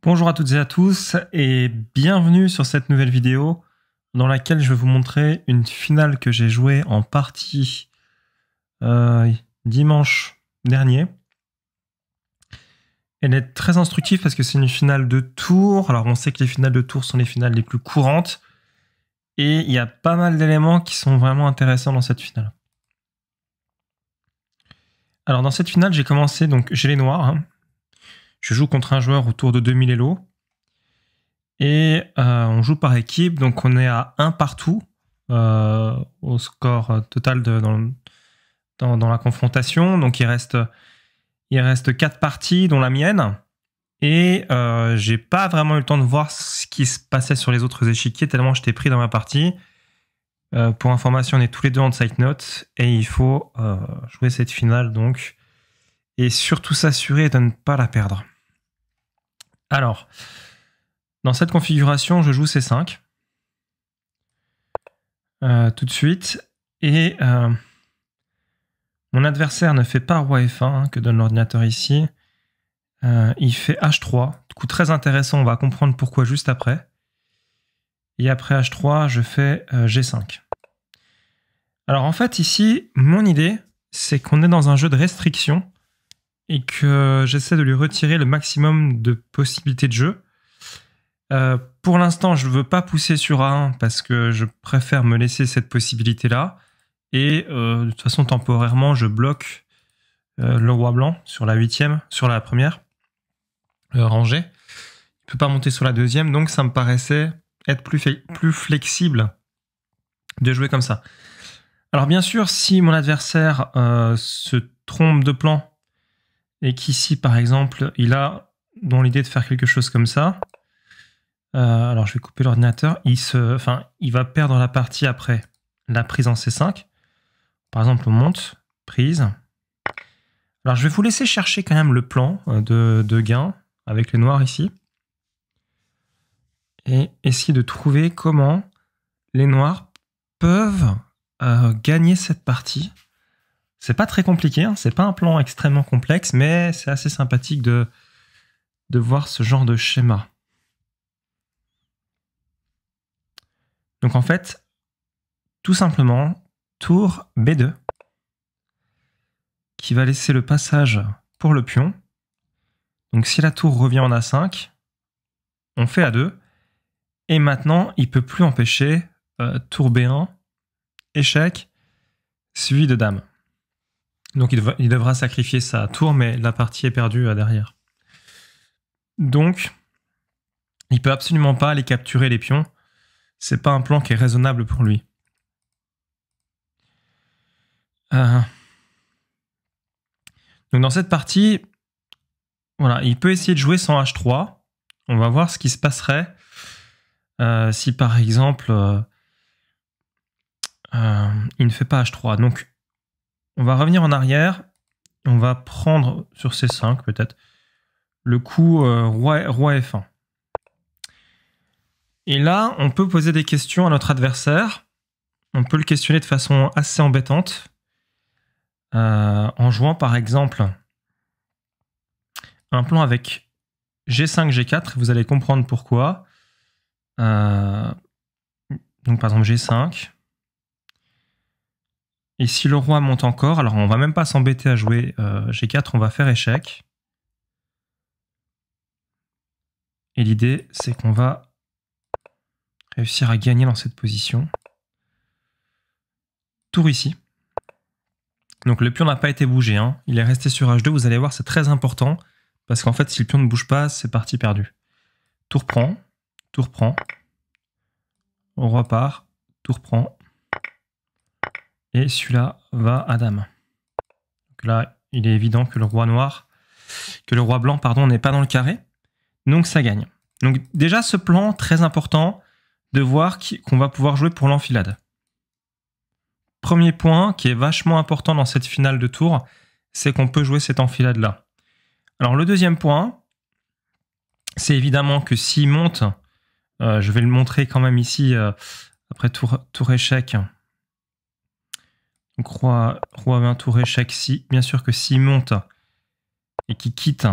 Bonjour à toutes et à tous et bienvenue sur cette nouvelle vidéo dans laquelle je vais vous montrer une finale que j'ai jouée en partie dimanche dernier. Elle est très instructive parce que c'est une finale de tour. Alors on sait que les finales de tour sont les finales les plus courantes et il y a pas mal d'éléments qui sont vraiment intéressants dans cette finale. Alors dans cette finale, j'ai commencé, donc j'ai les noirs. Hein. Je joue contre un joueur autour de 2000 Elo. Et on joue par équipe, donc on est à 1 partout au score total dans la confrontation. Donc il reste 4 parties, dont la mienne. Et j'ai pas vraiment eu le temps de voir ce qui se passait sur les autres échiquiers, tellement j'étais pris dans ma partie. Pour information, on est tous les deux en side note et il faut jouer cette finale donc. Et surtout s'assurer de ne pas la perdre. Alors, dans cette configuration, je joue C5 tout de suite. Et mon adversaire ne fait pas roi F1 hein, que donne l'ordinateur ici. Il fait H3. Du coup, très intéressant, on va comprendre pourquoi juste après. Et après H3, je fais G5. Alors en fait, ici, mon idée, c'est qu'on est dans un jeu de restriction et que j'essaie de lui retirer le maximum de possibilités de jeu. Pour l'instant, je ne veux pas pousser sur A1 parce que je préfère me laisser cette possibilité-là. Et de toute façon, temporairement, je bloque le roi blanc sur la 8e, sur la première rangée. Il ne peut pas monter sur la 2e, donc ça me paraissait être plus flexible de jouer comme ça. Alors bien sûr, si mon adversaire se trompe de plan et qu'ici, par exemple, il a dans l'idée de faire quelque chose comme ça, alors je vais couper l'ordinateur, il va perdre la partie après la prise en C5. Par exemple, on monte, prise. Alors je vais vous laisser chercher quand même le plan de gain avec les noirs ici. Et essayer de trouver comment les noirs peuvent gagner cette partie. C'est pas très compliqué, hein, c'est pas un plan extrêmement complexe, mais c'est assez sympathique de voir ce genre de schéma. Donc en fait, tout simplement, tour B2, qui va laisser le passage pour le pion. Donc si la tour revient en A5, on fait A2, et maintenant, il ne peut plus empêcher tour B1, échec, suivi de dame. Donc il devra sacrifier sa tour, mais la partie est perdue derrière. Donc, il ne peut absolument pas aller capturer les pions. C'est pas un plan qui est raisonnable pour lui. Donc dans cette partie, voilà, il peut essayer de jouer sans H3. On va voir ce qui se passerait si par exemple il ne fait pas H3. Donc on va revenir en arrière. On va prendre sur C5 peut-être le coup roi F1. Et là, on peut poser des questions à notre adversaire. On peut le questionner de façon assez embêtante. En jouant par exemple un plan avec G5, G4. Vous allez comprendre pourquoi. Donc par exemple G5. Et si le roi monte encore, alors on va même pas s'embêter à jouer G4, on va faire échec. Et l'idée, c'est qu'on va réussir à gagner dans cette position. Tour ici. Donc le pion n'a pas été bougé, hein. Il est resté sur H2, vous allez voir, c'est très important, parce qu'en fait, si le pion ne bouge pas, c'est partie perdue. Tour prend, roi part, tour prend, et celui-là va à dame. Donc là, il est évident que le roi blanc, pardon, n'est pas dans le carré, donc ça gagne. Donc déjà, ce plan, très important de voir qu'on va pouvoir jouer pour l'enfilade. Premier point qui est vachement important dans cette finale de tour, c'est qu'on peut jouer cette enfilade-là. Alors le deuxième point, c'est évidemment que s'il monte, je vais le montrer quand même ici, après tour échec. Donc roi 20, tour échec, si, bien sûr que s'il monte et qu'il quitte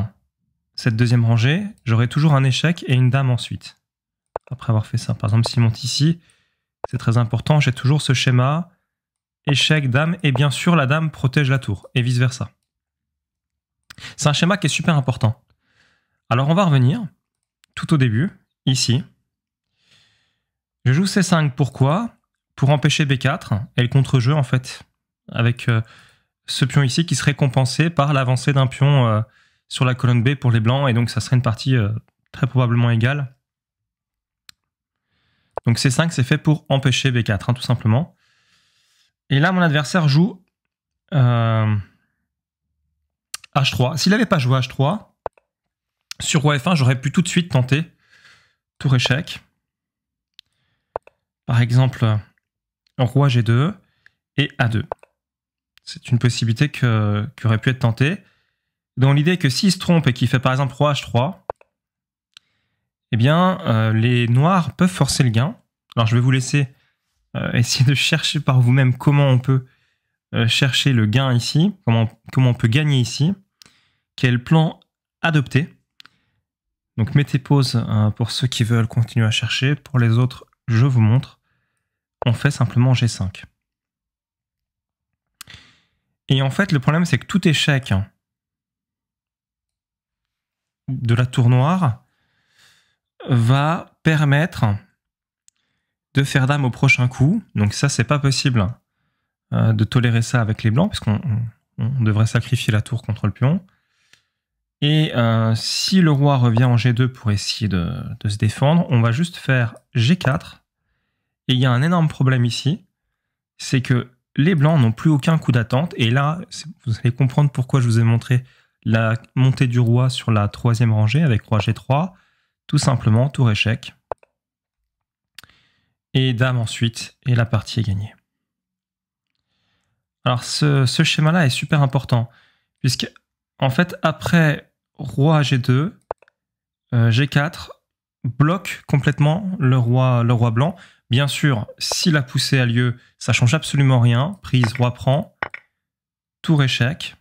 cette deuxième rangée, j'aurai toujours un échec et une dame ensuite. Après avoir fait ça. Par exemple, s'il monte ici, c'est très important, j'ai toujours ce schéma, échec, dame, et bien sûr, la dame protège la tour, et vice-versa. C'est un schéma qui est super important. Alors, on va revenir tout au début, ici. Je joue C5, pourquoi? Pour empêcher B4, et le contre-jeu, en fait, avec ce pion ici qui serait compensé par l'avancée d'un pion sur la colonne B pour les blancs, et donc ça serait une partie très probablement égale. Donc C5, c'est fait pour empêcher B4, hein, tout simplement. Et là, mon adversaire joue H3. S'il n'avait pas joué H3, sur Roi F1, j'aurais pu tout de suite tenter tour échec. Par exemple, Roi G2 et A2. C'est une possibilité qui aurait pu être tentée. Dans l'idée que s'il se trompe et qu'il fait par exemple Roi H3, eh bien, les noirs peuvent forcer le gain. Alors, je vais vous laisser essayer de chercher par vous-même comment on peut chercher le gain ici, comment on peut gagner ici, quel plan adopter. Donc, mettez pause pour ceux qui veulent continuer à chercher. Pour les autres, je vous montre. On fait simplement G5. Et en fait, le problème, c'est que tout échec de la tour noire va permettre de faire dame au prochain coup. Donc ça, c'est pas possible de tolérer ça avec les blancs, puisqu'on devrait sacrifier la tour contre le pion. Et si le roi revient en G2 pour essayer de se défendre, on va juste faire G4. Et il y a un énorme problème ici, c'est que les blancs n'ont plus aucun coup d'attente. Et là, vous allez comprendre pourquoi je vous ai montré la montée du roi sur la troisième rangée avec roi G3. Tout simplement, tour échec. Et dame ensuite, et la partie est gagnée. Alors ce schéma-là est super important, puisque en fait, après roi G2, G4 bloque complètement le roi blanc. Bien sûr, si la poussée a lieu, ça change absolument rien. Prise, roi prend, tour échec,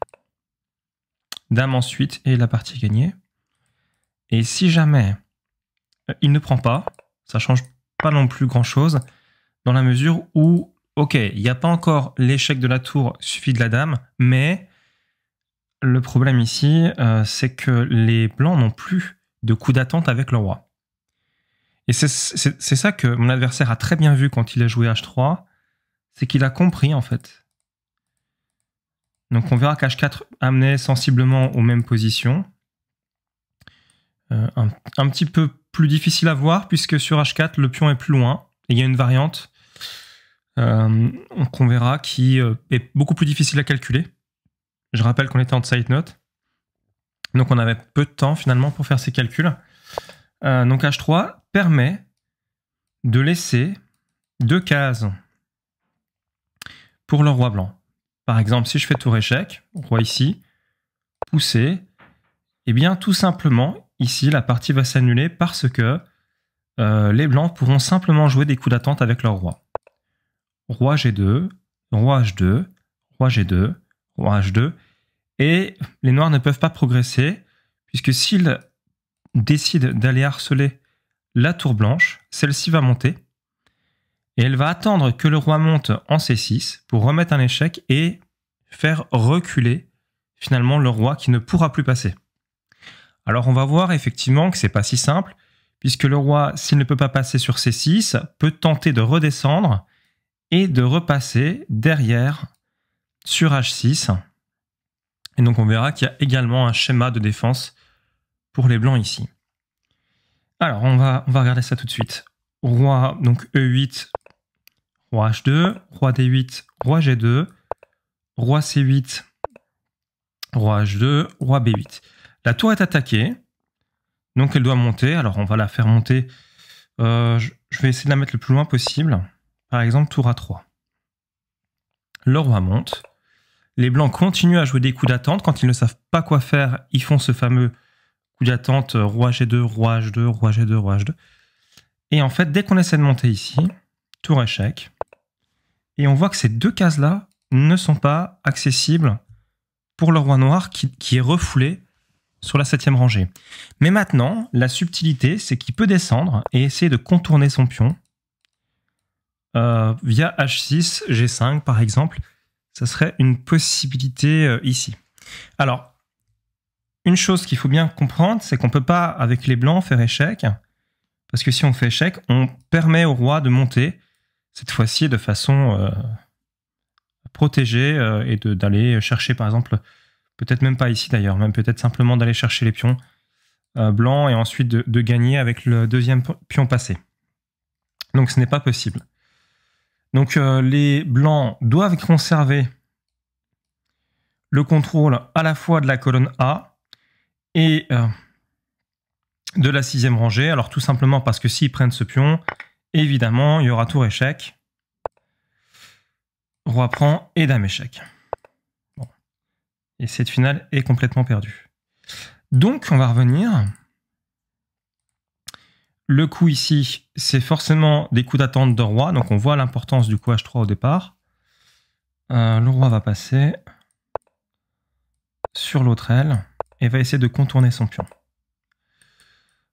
dame ensuite, et la partie est gagnée. Et si jamais il ne prend pas, ça change pas non plus grand-chose, dans la mesure où, ok, il n'y a pas encore l'échec de la tour, il suffit de la dame, mais le problème ici, c'est que les blancs n'ont plus de coup d'attente avec le roi. Et c'est ça que mon adversaire a très bien vu quand il a joué H3, c'est qu'il a compris en fait. Donc on verra qu'H4 amenait sensiblement aux mêmes positions. Un petit peu plus difficile à voir puisque sur H4 le pion est plus loin et il y a une variante qu'on verra qui est beaucoup plus difficile à calculer. Je rappelle qu'on était en side note, donc on avait peu de temps finalement pour faire ces calculs. Donc H3 permet de laisser 2 cases pour le roi blanc. Par exemple, si je fais tour échec, roi ici, poussé, et bien tout simplement, ici, la partie va s'annuler parce que les blancs pourront simplement jouer des coups d'attente avec leur roi. Roi G2, roi H2, roi G2, roi H2, et les noirs ne peuvent pas progresser, puisque s'ils décident d'aller harceler la tour blanche, celle-ci va monter, et elle va attendre que le roi monte en C6 pour remettre un échec et faire reculer finalement le roi qui ne pourra plus passer. Alors on va voir effectivement que c'est pas si simple, puisque le roi, s'il ne peut pas passer sur C6, peut tenter de redescendre et de repasser derrière sur H6. Et donc on verra qu'il y a également un schéma de défense pour les blancs ici. Alors on va regarder ça tout de suite. Roi, donc E8, roi H2, roi D8, roi G2, roi C8, roi H2, roi B8. La tour est attaquée, donc elle doit monter. Alors on va la faire monter. Je vais essayer de la mettre le plus loin possible. Par exemple, tour A3. Le roi monte. Les blancs continuent à jouer des coups d'attente. Quand ils ne savent pas quoi faire, ils font ce fameux coup d'attente roi G2, roi H2, roi G2, roi H2. Et en fait, dès qu'on essaie de monter ici, tour échec. Et on voit que ces deux cases-là ne sont pas accessibles pour le roi noir qui est refoulé sur la 7e rangée. Mais maintenant, la subtilité, c'est qu'il peut descendre et essayer de contourner son pion via H6, G5 par exemple. Ça serait une possibilité ici. Alors, une chose qu'il faut bien comprendre, c'est qu'on ne peut pas, avec les blancs, faire échec. Parce que si on fait échec, on permet au roi de monter, cette fois-ci de façon protégée, et d'aller chercher, par exemple, peut-être même pas ici d'ailleurs, même peut-être simplement d'aller chercher les pions blancs et ensuite de gagner avec le deuxième pion passé. Donc ce n'est pas possible. Donc les blancs doivent conserver le contrôle à la fois de la colonne A et de la 6e rangée. Alors tout simplement parce que s'ils prennent ce pion, évidemment, il y aura tour échec, roi prend et dame échec. Bon. Et cette finale est complètement perdue. Donc on va revenir. Le coup ici, c'est forcément des coups d'attente de roi, donc on voit l'importance du coup H3 au départ. Le roi va passer sur l'autre aile et va essayer de contourner son pion.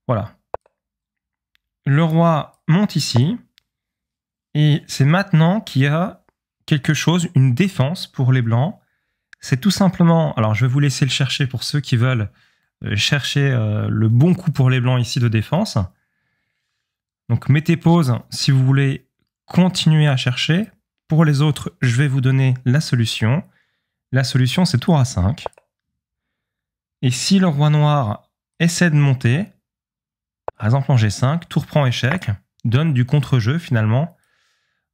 Voilà. Le roi monte ici, et c'est maintenant qu'il y a quelque chose, une défense pour les blancs. C'est tout simplement, alors je vais vous laisser le chercher pour ceux qui veulent chercher le bon coup pour les blancs ici de défense. Donc mettez pause si vous voulez continuer à chercher. Pour les autres, je vais vous donner la solution. La solution, c'est tour A5. Et si le roi noir essaie de monter, par exemple en G5, tour prend échec, donne du contre-jeu finalement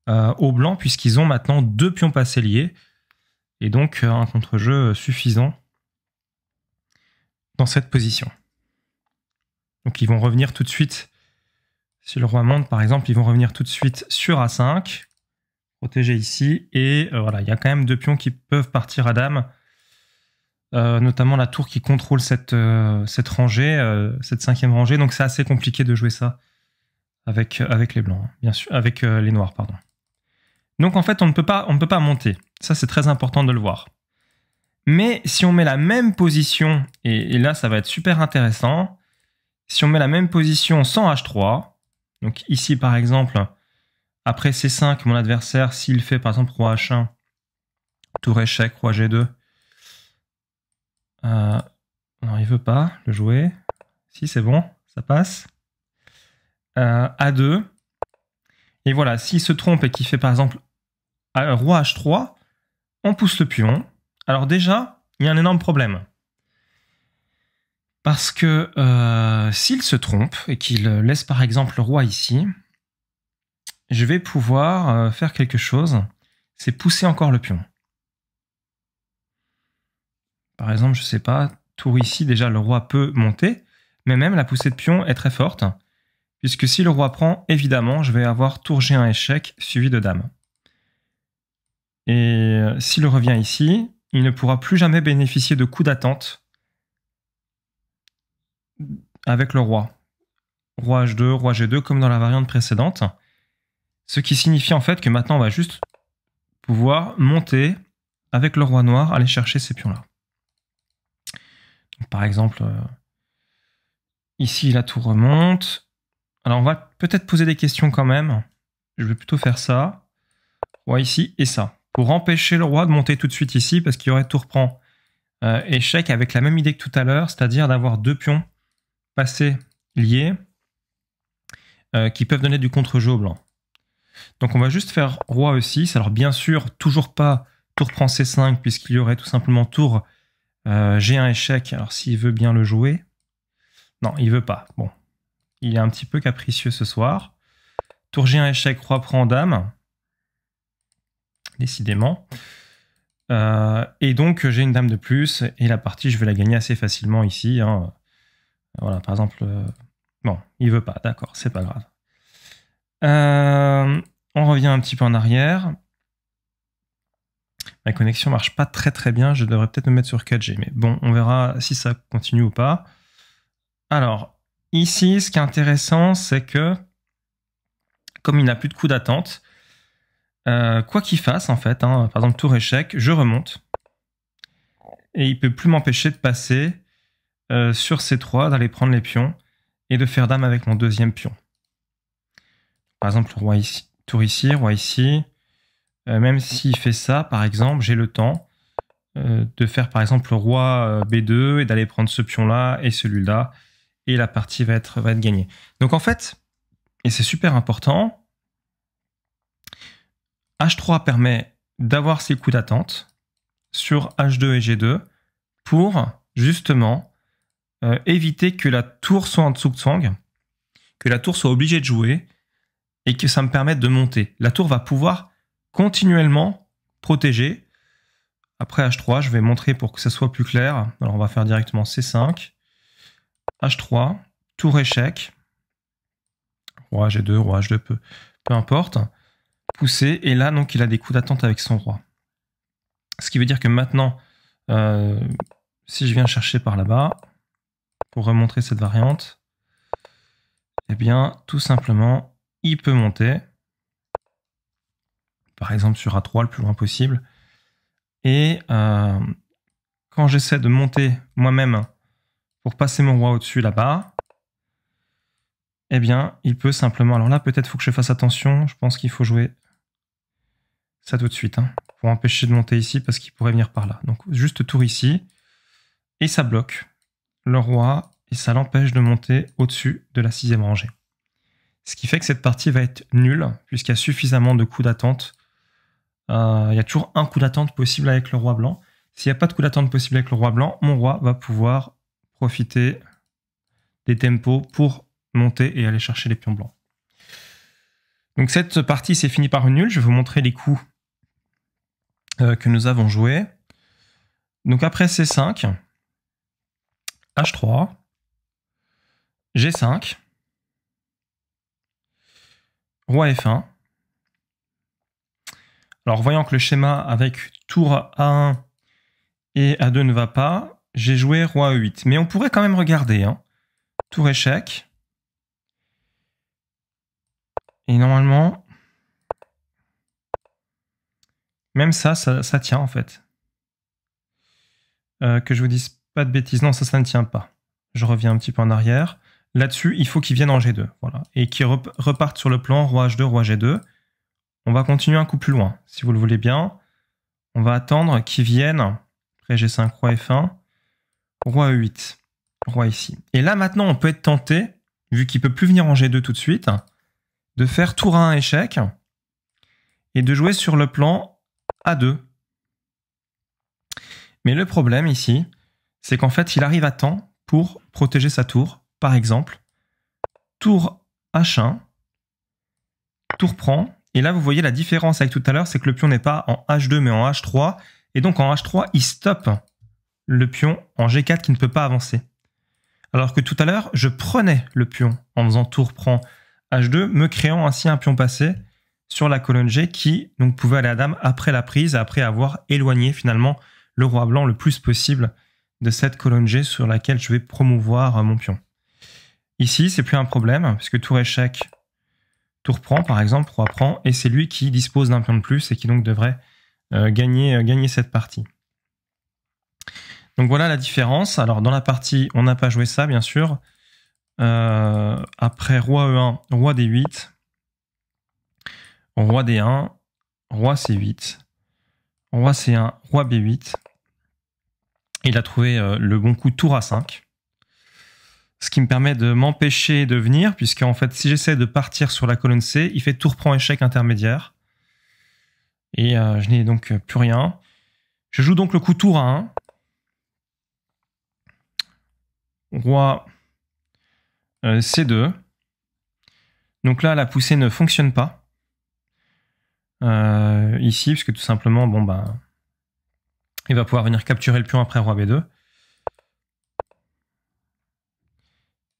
aux blancs, puisqu'ils ont maintenant 2 pions passés liés, et donc un contre-jeu suffisant dans cette position. Donc ils vont revenir tout de suite. Si le roi monte, par exemple, ils vont revenir tout de suite sur A5, protéger ici, et voilà, il y a quand même 2 pions qui peuvent partir à dame, notamment la tour qui contrôle cette rangée, cette 5e rangée, donc c'est assez compliqué de jouer ça avec les blancs, bien sûr, avec les noirs, pardon. Donc en fait, on ne peut pas monter, ça c'est très important de le voir. Mais si on met la même position, et là ça va être super intéressant, si on met la même position sans H3, donc ici, par exemple, après C5, mon adversaire, s'il fait par exemple roi H1, tour échec, roi G2, non, il veut pas le jouer. Si, c'est bon, ça passe. A2. Et voilà, s'il se trompe et qu'il fait par exemple roi H3, on pousse le pion. Alors déjà, il y a un énorme problème. Parce que s'il se trompe et qu'il laisse par exemple le roi ici, je vais pouvoir faire quelque chose, c'est pousser encore le pion. Par exemple, je ne sais pas, tour ici, déjà le roi peut monter, mais même la poussée de pion est très forte, puisque si le roi prend, évidemment, je vais avoir tour G1 échec suivi de dame. Et s'il revient ici, il ne pourra plus jamais bénéficier de coups d'attente avec le roi. Roi H2, roi G2, comme dans la variante précédente. Ce qui signifie en fait que maintenant on va juste pouvoir monter avec le roi noir, aller chercher ces pions-là. Par exemple, ici la tour remonte. Alors on va peut-être poser des questions quand même. Je vais plutôt faire ça. Roi ici et ça. Pour empêcher le roi de monter tout de suite ici, parce qu'il y aurait tour prend échec avec la même idée que tout à l'heure, c'est-à-dire d'avoir 2 pions passés liés qui peuvent donner du contre-jeu au blanc. Donc on va juste faire roi E6. Alors bien sûr, toujours pas tour prend C5, puisqu'il y aurait tout simplement tour G1 échec. Alors s'il veut bien le jouer. Non, il veut pas. Bon, il est un petit peu capricieux ce soir. Tour G1 échec, roi prend dame. Décidément. Et donc j'ai une dame de plus, et la partie je vais la gagner assez facilement ici. Hein. Voilà, par exemple... Bon, il veut pas, d'accord, c'est pas grave. On revient un petit peu en arrière. Ma connexion marche pas très très bien, je devrais peut-être me mettre sur 4G, mais bon, on verra si ça continue ou pas. Alors, ici, ce qui est intéressant, c'est que, comme il n'a plus de coup d'attente, quoi qu'il fasse, en fait, hein, par exemple, tour échec, je remonte, et il peut plus m'empêcher de passer sur C3, d'aller prendre les pions et de faire dame avec mon deuxième pion. Par exemple, roi ici, tour ici, roi ici. Même s'il fait ça, par exemple, j'ai le temps de faire par exemple le roi B2 et d'aller prendre ce pion-là et celui-là. Et la partie va être gagnée. Donc en fait, et c'est super important, H3 permet d'avoir ces coups d'attente sur H2 et G2 pour justement éviter que la tour soit en Tsugzwang, que la tour soit obligée de jouer et que ça me permette de monter. La tour va pouvoir continuellement protéger. Après H3, je vais montrer pour que ça soit plus clair. Alors on va faire directement C5, H3, tour échec, roi G2, roi H2, peu importe, pousser, et là donc il a des coups d'attente avec son roi. Ce qui veut dire que maintenant, si je viens chercher par là-bas, pour remontrer cette variante, eh bien tout simplement, il peut monter, par exemple sur A3 le plus loin possible, et quand j'essaie de monter moi-même pour passer mon roi au-dessus là-bas, eh bien, il peut simplement... Alors là, peut-être faut que je fasse attention. Je pense qu'il faut jouer ça tout de suite, hein, pour empêcher de monter ici, parce qu'il pourrait venir par là. Donc, juste tour ici, et ça bloque le roi, et ça l'empêche de monter au-dessus de la 6e rangée. Ce qui fait que cette partie va être nulle, puisqu'il y a suffisamment de coups d'attente. Il y a toujours un coup d'attente possible avec le roi blanc. S'il n'y a pas de coup d'attente possible avec le roi blanc, mon roi va pouvoir profiter des tempos pour monter et aller chercher les pions blancs. Donc cette partie c'est fini par une nulle. Je vais vous montrer les coups que nous avons joués. Donc après C5, H3, G5, roi F1. Alors voyant que le schéma avec tour A1 et A2 ne va pas, j'ai joué roi E8. Mais on pourrait quand même regarder, hein. Tour échec. Et normalement, même ça tient en fait. Que je vous dise pas de bêtises. Non, ça ne tient pas. Je reviens un petit peu en arrière. Là-dessus, il faut qu'il vienne en G2. Voilà. Et qu'il reparte sur le plan roi H2, roi G2. On va continuer un coup plus loin, si vous le voulez bien. On va attendre qu'il vienne. Après G5, roi F1, roi E8, roi ici. Et là, maintenant, on peut être tenté, vu qu'il ne peut plus venir en G2 tout de suite, de faire tour A1 échec et de jouer sur le plan A2. Mais le problème ici, c'est qu'en fait, il arrive à temps pour protéger sa tour. Par exemple, tour H1, tour prend. Et là, vous voyez la différence avec tout à l'heure, c'est que le pion n'est pas en H2 mais en H3. Et donc en H3, il stoppe le pion en G4 qui ne peut pas avancer. Alors que tout à l'heure, je prenais le pion en faisant tour prend H2, me créant ainsi un pion passé sur la colonne G qui donc pouvait aller à dame après la prise, après avoir éloigné finalement le roi blanc le plus possible de cette colonne G sur laquelle je vais promouvoir mon pion. Ici, c'est plus un problème, puisque tour échec, tour prend par exemple, roi prend, et c'est lui qui dispose d'un pion de plus et qui donc devrait gagner cette partie. Donc voilà la différence. Alors dans la partie, on n'a pas joué ça bien sûr. Après roi E1, roi D8, roi D1, roi C8, roi C1, roi B8. Il a trouvé le bon coup tour A5. Ce qui me permet de m'empêcher de venir, puisque en fait, si j'essaie de partir sur la colonne C, il fait tour prend échec intermédiaire. Et je n'ai donc plus rien. Je joue donc le coup tour A1. Roi C2. Donc là, la poussée ne fonctionne pas. Ici, puisque tout simplement, bon bah, il va pouvoir venir capturer le pion après roi B2.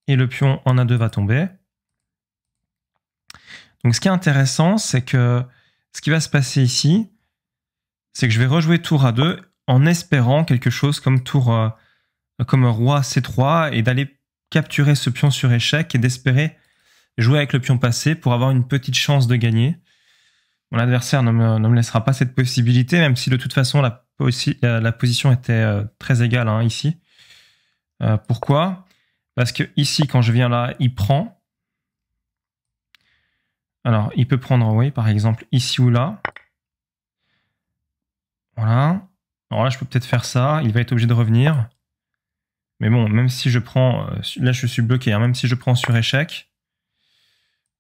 Et le pion en A2 va tomber. Donc ce qui est intéressant, c'est que ce qui va se passer ici, c'est que je vais rejouer tour A2 en espérant quelque chose comme tour comme roi C3 et d'aller capturer ce pion sur échec et d'espérer jouer avec le pion passé pour avoir une petite chance de gagner. Mon adversaire ne me laissera pas cette possibilité, même si de toute façon la position était très égale hein, ici. Pourquoi? Parce que ici, quand je viens là, il prend. Alors, il peut prendre, oui, par exemple, ici ou là. Voilà. Alors là, je peux peut-être faire ça. Il va être obligé de revenir. Mais bon, même si je prends... là, je suis bloqué. Hein, même si je prends sur échec,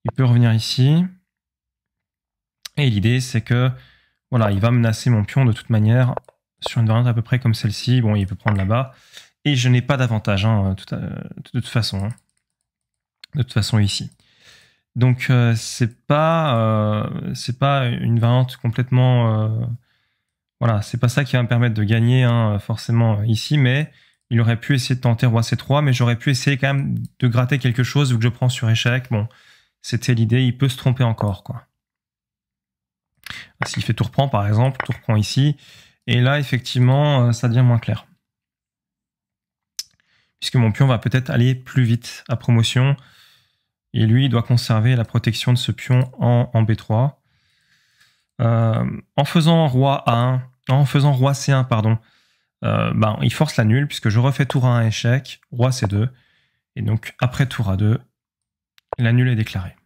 il peut revenir ici. Et l'idée, c'est que voilà, il va menacer mon pion de toute manière sur une variante à peu près comme celle-ci. Bon, il peut prendre là-bas. Et je n'ai pas d'avantage, hein, de toute façon. Hein. De toute façon, ici. Donc, c'est pas une variante complètement... voilà, c'est pas ça qui va me permettre de gagner, hein, forcément, ici. Mais il aurait pu essayer de tenter roi C3. Mais j'aurais pu essayer quand même de gratter quelque chose vu que je prends sur échec. Bon, c'était l'idée. Il peut se tromper encore, quoi. S'il fait tour prend, par exemple, tour prend ici. Et là, effectivement, ça devient moins clair. Puisque mon pion va peut-être aller plus vite à promotion. Et lui, il doit conserver la protection de ce pion en B3. En faisant roi A1, en faisant roi C1, pardon, il force la nulle, puisque je refais tour A1 échec, roi C2. Et donc, après tour A2, la nulle est déclarée.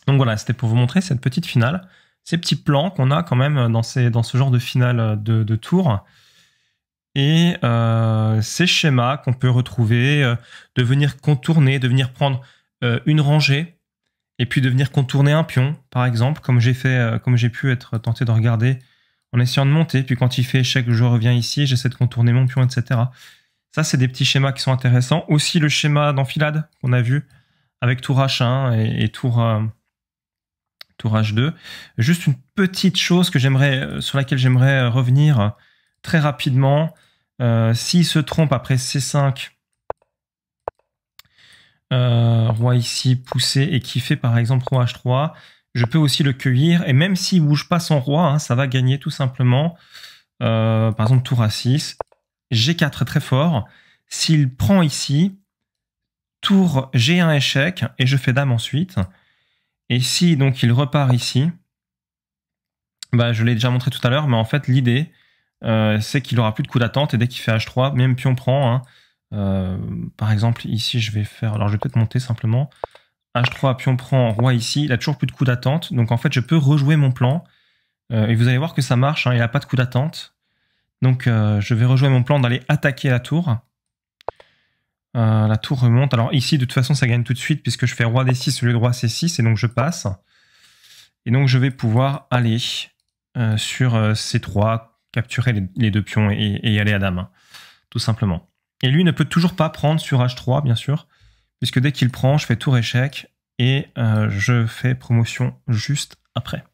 Donc voilà, c'était pour vous montrer cette petite finale. Ces petits plans qu'on a quand même dans ce genre de finale de tour. Et ces schémas qu'on peut retrouver, de venir contourner, de venir prendre une rangée, et puis de venir contourner un pion, par exemple, comme j'ai pu être tenté de regarder en essayant de monter, puis quand il fait échec, je reviens ici, j'essaie de contourner mon pion, etc. Ça, c'est des petits schémas qui sont intéressants. Aussi le schéma d'enfilade qu'on a vu avec tour H1 et tour H2. Juste une petite chose sur laquelle j'aimerais revenir très rapidement. S'il se trompe après C5, roi ici poussé et qui fait par exemple roi H3, je peux aussi le cueillir et même s'il bouge pas son roi, hein, ça va gagner tout simplement. Par exemple tour A6, G4 est très fort. S'il prend ici, tour G1 échec et je fais dame ensuite. Et si donc il repart ici, je l'ai déjà montré tout à l'heure, mais en fait l'idée c'est qu'il aura plus de coup d'attente et dès qu'il fait H3, même pion prend. Hein, par exemple, ici, je vais peut-être monter simplement. H3, pion prend, roi ici. Il a toujours plus de coup d'attente. Donc, en fait, je peux rejouer mon plan. Et vous allez voir que ça marche. Hein, il n'a pas de coup d'attente. Donc, je vais rejouer mon plan d'aller attaquer la tour. La tour remonte. Alors, ici, de toute façon, ça gagne tout de suite puisque je fais roi D6 au lieu de roi C6. Et donc, je passe. Et donc, je vais pouvoir aller sur C3, capturer les deux pions et y aller à dame. Hein, tout simplement. Et lui ne peut toujours pas prendre sur H3, bien sûr, puisque dès qu'il prend, je fais tour échec et je fais promotion juste après.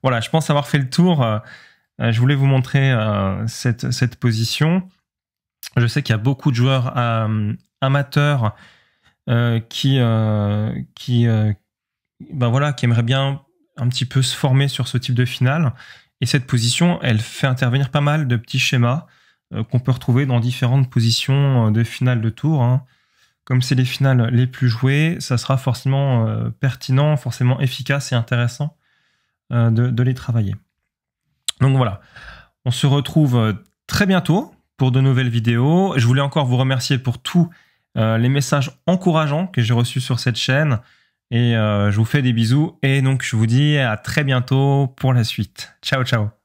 Voilà, je pense avoir fait le tour. Je voulais vous montrer cette position. Je sais qu'il y a beaucoup de joueurs amateurs qui aimeraient bien un petit peu se former sur ce type de finale. Et cette position, elle fait intervenir pas mal de petits schémas qu'on peut retrouver dans différentes positions de finale de tour. Hein. Comme c'est les finales les plus jouées, ça sera forcément pertinent, forcément efficace et intéressant de les travailler. Donc voilà, on se retrouve très bientôt pour de nouvelles vidéos. Je voulais encore vous remercier pour tous les messages encourageants que j'ai reçus sur cette chaîne. Et je vous fais des bisous et donc je vous dis à très bientôt pour la suite. Ciao, ciao.